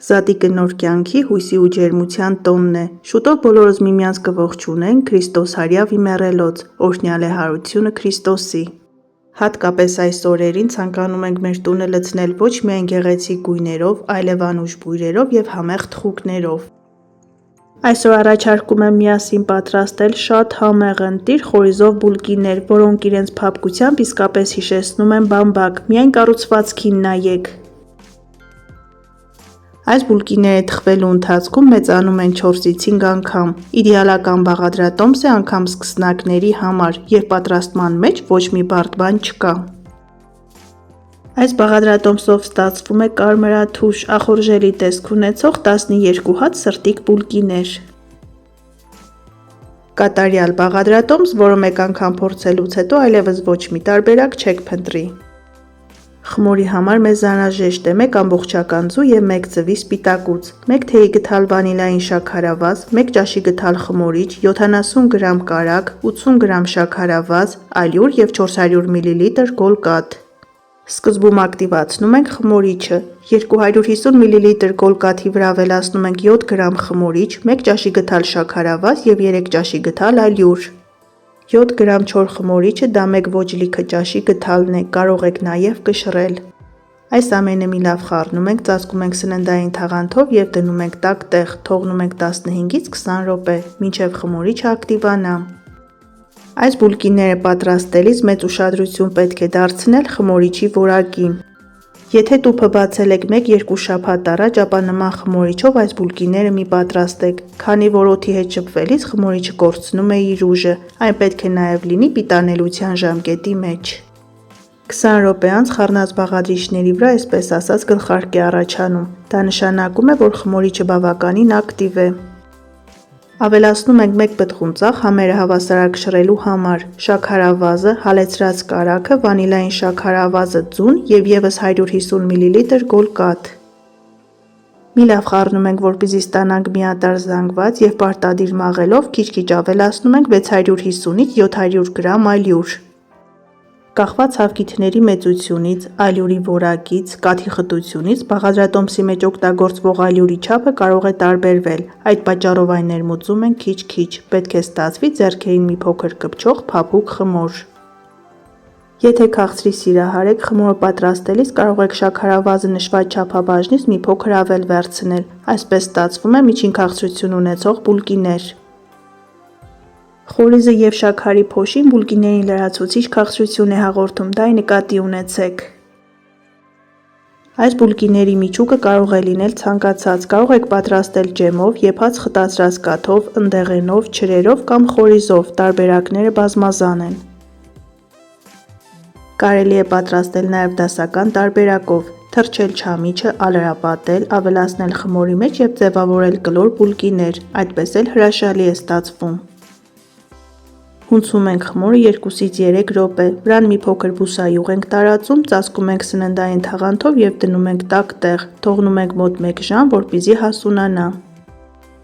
Զատիկը նոր կյանքի, հույսի ու ջերմության տոնն է։ Շուտով բոլորս միմյանց կողջունենք Քրիստոս հարյավ իմեռելոց, օրհնյալ է հարությունը Քրիստոսի։ Հատկապես այս օրերին ցանկանում ենք մեր տունը լցնել ոչ միայն գեղեցիկ գույներով, այլև անուշ բույրերով եւ համեղ թխուկներով։ Այսօր առաջարկում եմ միասին պատրաստել շատ համեղ ընտիր խորիզով բուլկիներ, որոնք իրենց փափկությամբ իսկապես հիշեցնում են բամբակ, միայն կառուցվածքին նայեք։ Այս բուլկիները թխվելու ընթացքում մեծանում են 4-ից 5 անգամ։ Իդեալական բաղադրատոմս է անգամ սկսնակների համար, երբ պատրաստման մեջ ոչ մի բարդ բան չկա։ Այս բաղադրատոմսով ստացվում է կարմրաթուշ, ախորժելի տեսք ունեցող 12 հատ սրտիկ բուլկիներ։ Կատարյալ բաղադրատոմս, որը մեկ անգամ փորձելուց հետո այլևս ոչ մի տարբերակ չեք փնտրի։ Խմորի համար մեզ անհրաժեշտ է 1 ամբողջական ձու եւ 1 ձվի սպիտակուց, 1 թեյի գդալ վանիլային շաքարավազ, 1 ճաշի գդալ խմորիչ, 70 գրամ կարագ, 80 գրամ շաքարավազ, ալյուր եւ 400 մլ գոլկատ։ Սկզբում ակտիվացնում ենք խմորիչը, 250 մլ գոլկաթի վրա ավելացնում ենք 7 գրամ խմորիչ, 1 ճաշի գդալ շաքարավազ եւ 3 ճաշի գդալ ալյուր։ 7 գրամ չոր խմորիչը դա 1 ոչ լիքը ճաշի գդալն է, կարող եք նաեւ կշռել։ Այս ամենը մի լավ խառնում ենք, ծածկում ենք սննդային թաղանթով եւ դնում ենք տաք տեղ, թողնում ենք 15-ից 20 րոպե, մինչեւ խմորիչը ակտիվանա։ Այս բուլկիները պատրաստելիս մեծ ուշադրություն պետք է դարձնել խմորիչի որակին։ Եթե տուփը բացել եք 1-2 շաբաթ առաջ, ապա նման խմորիչով այս բուլկիները մի պատրաստեք, քանի որ օդի հետ շփվելիս խմորիչը կորցնում է իր ուժը, այն պետք է նաև լինի պիտանելիության ժամկետի մեջ։ 20 րոպե անց խառնած բաղադրիչների վրա այսպես ասած գլխարկ է առաջանում, դա նշանակում է, որ խմորիչը բավականին ակտիվ է։ Ավելացնում ենք 1 պտղուն ծաղ համերը հավասարակշռելու համար, շաքարավազը, հալեցրած կարագը, վանիլային շաքարավազը ձուն եւ եւս 150 մլ գոլկատ։ Մի լավ խառնում ենք, որպեսզի ստանանք միատարր զանգված եւ պարտադիր մաղելով քիչ-քիչ ավելացնում ենք 650-ից 700 գրամ ալյուր։ Կախված հավկիթների մեծությունից, ալյուրի որակից, կաթի խտությունից բաղադրատոմսի մեջ օգտագործվող ալյուրի չափը կարող է տարբերվել, այդ պատճառով այն ներմուծում ենք քիչ-քիչ, պետք է ստացվի ձեռքերին մի փոքր կպչող փափուկ խմոր։ Եթե քաղցրի սիրահար եք, խմորը պատրաստելիս կարող եք շաքարավազը նշված չափաբաժնից մի փոքր ավել վերցնել, այսպես ստացվում է միջին քաղցրություն ունեցող բուլկիներ։ Խորիզը եւ շաքարի փոշին բուլկիներին լրացուցիչ քաղցրություն է հաղորդում, դա նկատի ունեցեք։ Այս բուլկիների միջուկը կարող է լինել ցանկացած, կարող եք պատրաստել ջեմով, եփած խտացրած կաթով, ընդեղենով, ջրերով կամ խորիզով, տարբերակները բազմազան են։ Կարելի է պատրաստել նաև դասական տարբերակով, թրջել չամիչը, алարապատել, ավելացնել խմորի մեջ եւ ձևավորել կլոր բուլկիներ, այդպես էլ հրաշալի է ստացվում։ Հունցում ենք խմորը 2-ից 3 րոպե, վրան մի փոքր բուսայուղ ենք տարածում, ծածկում ենք սննդային թաղանթով եւ դնում ենք տաք տեղ, թողնում ենք մոտ 1 ժամ, որպեսզի հասունանա։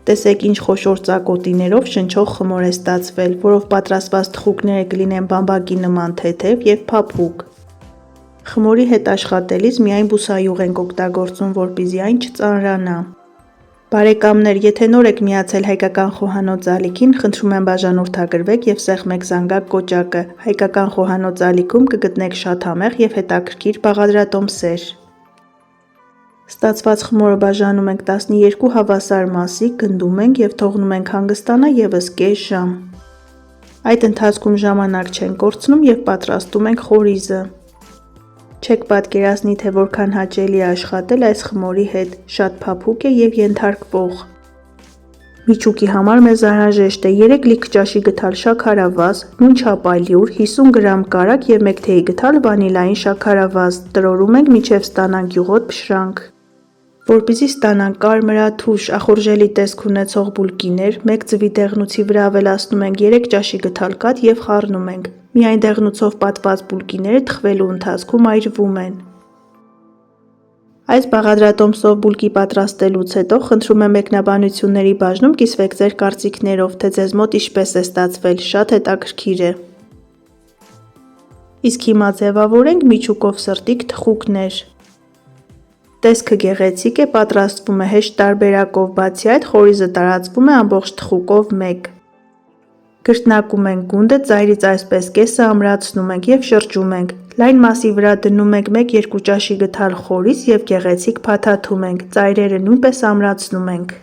Տեսեք ինչ խոշոր ծակոտիներով շնչող խմոր է ստացվել, որով պատրաստված թխուկները կլինեն բամբակի նման թեթև եւ փափուկ։ Խմորի հետ աշխատելիս միայն բուսայուղ ենք օգտագործում, որպեսզի այն չծանրանա։ Բարեկամներ, եթե նոր եք միացել Հայկական խոհանոց ալիքին, խնդրում եմ բաժանորդագրվեք եւ սեղմեք զանգակ կոճակը։ Հայկական խոհանոց ալիքում կգտնեք շատ համեղ եւ հետաքրքիր բաղադրատոմսեր։ Ստացված խմորը բաժանում ենք 12 հավասար մասի, գնդում ենք եւ թողնում ենք հանգստանա եւս կես ժամ։ Այդ ընթացքում ժամանակ չենք կորցնում եւ պատրաստում ենք խորիզը։ Չեք պատկերացնի, թե որքան հաճելի է աշխատել այս խմորի հետ, շատ փափուկ է եւ ենթարկվող։ Միջուկի համար մեզ անհրաժեշտ է 3 լիք ճաշի գդալ շաքարավազ, նույն չափ ալյուր, 50 գրամ կարագ եւ 1 թեյի գդալ վանիլային շաքարավազ, տրորում ենք մինչեւ ստանանք յուղոտ փշրանք։ Որպեսզի ստանանք կարմրաթուշ, ախորժելի տեսք ունեցող բուլկիներ, 1 ձվի դեղնուցի վրա ավելացնում ենք 3 ճաշի գդալ կաթ եւ խառնում ենք։ Միայն դեղնուցով պատված բուլկիները թխվելու ընթացքում այրվում են։ Այս բաղադրատոմսով բուլկի պատրաստելուց հետո խնդրում եմ մեկնաբանությունների բաժնում կիսվեք ձեր կարծիքներով, թե ձեզ մոտ ինչպես է ստացվել, շատ հետաքրքիր է։ Իսկ հիմա ձևավորենք միջուկով սրտիկ թխուկներ։ Տեսքը գեղեցիկ է, պատրաստվում է հեշտ տարբերակով, բացի այդ խորիզը տարածվում է ամբողջ թխուկով մեկ։ Կրկնակում ենք գունդը, ծայրից այսպես կեսը ամրացնում ենք և շրջում ենք։ Լայն մասի վրա դնում ենք 1-2 ճաշի գթալ խորիզ և գեղեցիկ փաթաթում ենք, ծայրերը նույնպես ամրացնում ենք։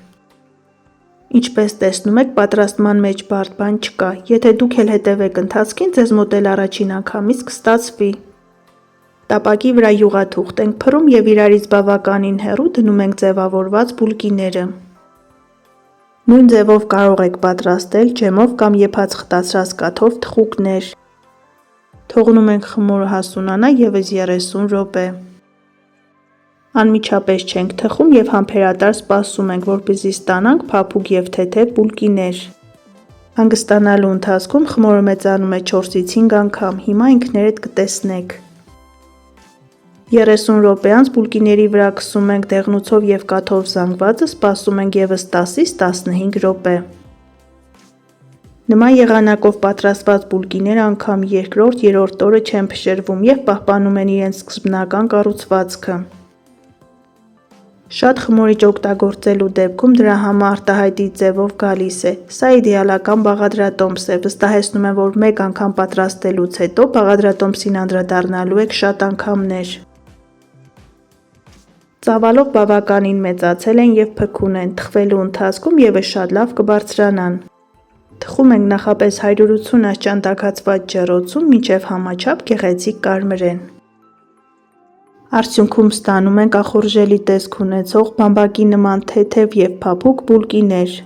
Ինչպես տեսնում եք, պատրաստման մեջ բարդ բան չկա, եթե դուք էլ հետևեք ընթացքին, ձեզ մոտ էլ առաջին անգամից կստացվի։ Տապակի վրա յուղաթուղթ ենք փռում և իրարից բավականին հեռու դնում ենք ձևավորված բուլկիները։ Նույն ձևով կարող եք պատրաստել ջեմով կամ եփած խտացրած կաթով թխուկներ։ Թողնում ենք խմորը հասունանա ևս 30 րոպե։ Անմիջապես չենք թխում և համբերատար սպասում ենք, որպեսզի ստանանք փափուկ և թեթև բուլկիներ։ Հանգստանալու ընթացքում խմորը մեծանում է 4-ից 5 անգամ, հիմա ինքներդ կտեսնեք։ 30 րոպե անց բուլկիների վրա քսում ենք դեղնուցով և կաթով զանգվածը, սպասում ենք ևս 10-ից 15 րոպե։ Նման եղանակով պատրաստված բուլկիները անգամ երկրորդ-երրորդ օրը չեն փշրվում և պահպանում են իրենց սկզբնական կառուցվածքը։ Շատ խմորիչ օգտագործելու դեպքում դրա համը արտահայտիչ ձևով գալիս է։ Սա իդեալական բաղադրատոմս է, վստահեցնում եմ, որ մեկ անգամ պատրաստելուց հետո բաղադրատոմսին անդրադառնալու եք շատ անգամներ։ Ծավալով բավականին մեծացել են և փքուն են, թխվելու ընթացքում ևս շատ լավ կբարձրանան։ Թխում ենք նախապես 180 աստիճան տաքացված ջեռոցում, մինչև համաչափ գեղեցիկ կարմրեն։ Արդյունքում ստանում ենք ախորժելի տեսք ունեցող բամբակի նման թեթև և փափուկ բուլկիներ։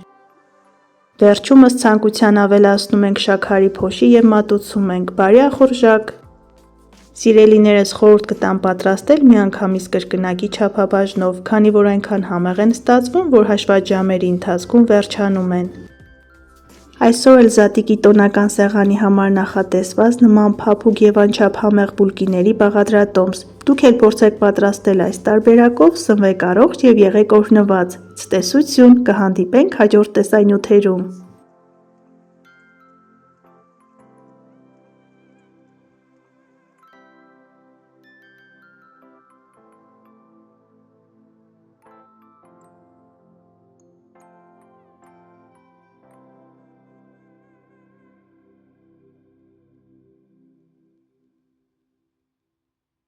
Վերջումս ցանկության ավելացնում ենք շաքարի փոշի և մատուցում ենք։ Բարի ախորժակ։ Սիրելիներս, խորհուրդ կտամ պատրաստել միանգամից կրկնակի չափաբաժնով, քանի որ այնքան համեղ են ստացվում, որ հաշված ժամերի ընթացքում վերջանում են։ Այսօր էլ Զատիկի տոնական սեղանի համար նախատեսված նման փափուկ և անչափ համեղ բուլկիների բաղադրատոմս։ Դուք էլ փորձեք պատրաստել այս տարբերակով, սնվեք առողջ և եղեք օրհնված։ Ցտեսություն, կհանդիպենք հաջորդ տեսանյութերում։